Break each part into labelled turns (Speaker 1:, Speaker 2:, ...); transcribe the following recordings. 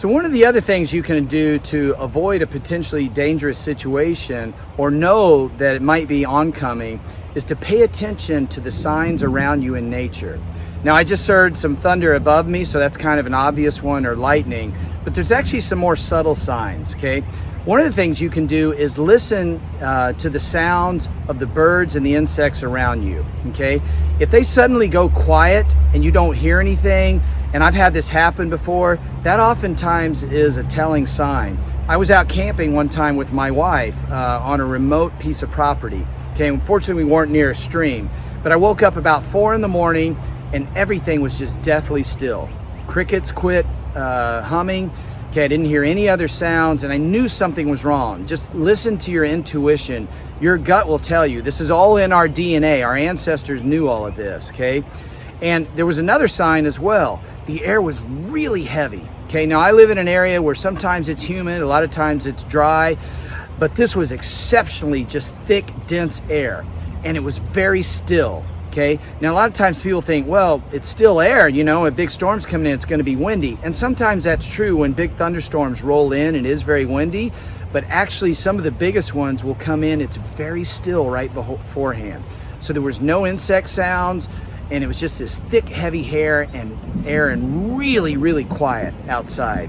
Speaker 1: So one of the other things you can do to avoid a potentially dangerous situation or know that it might be oncoming is to pay attention to the signs around you in nature. Now, I just heard some thunder above me, so that's kind of an obvious one, or lightning, but there's actually some more subtle signs, okay? One of the things you can do is listen to the sounds of the birds and the insects around you, okay? If they suddenly go quiet and you don't hear anything, and I've had this happen before, that oftentimes is a telling sign. I was out camping one time with my wife on a remote piece of property. Okay, unfortunately we weren't near a stream, but I woke up about 4 in the morning and everything was just deathly still. Crickets quit humming. Okay, I didn't hear any other sounds and I knew something was wrong. Just listen to your intuition. Your gut will tell you. This is all in our DNA. Our ancestors knew all of this, okay? And there was another sign as well. The air was really heavy. Okay, now I live in an area where sometimes it's humid, a lot of times it's dry, but this was exceptionally just thick, dense air, and it was very still. Okay, now a lot of times people think, well, it's still air, you know, if big storm's coming in, it's going to be windy. And sometimes that's true when big thunderstorms roll in, it is very windy, but actually some of the biggest ones will come in, it's very still right beforehand. So there was no insect sounds, and it was just this thick, heavy air and really, really quiet outside.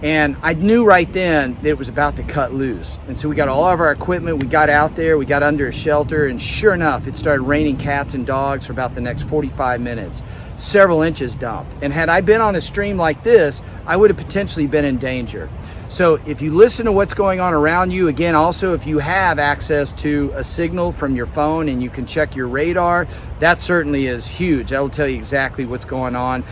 Speaker 1: And I knew right then that it was about to cut loose. And so we got all of our equipment, we got out there, we got under a shelter, and sure enough, it started raining cats and dogs for about the next 45 minutes. Several inches dumped. And had I been on a stream like this, I would have potentially been in danger. So if you listen to what's going on around you, again, also if you have access to a signal from your phone and you can check your radar, that certainly is huge. That will tell you exactly what's going on.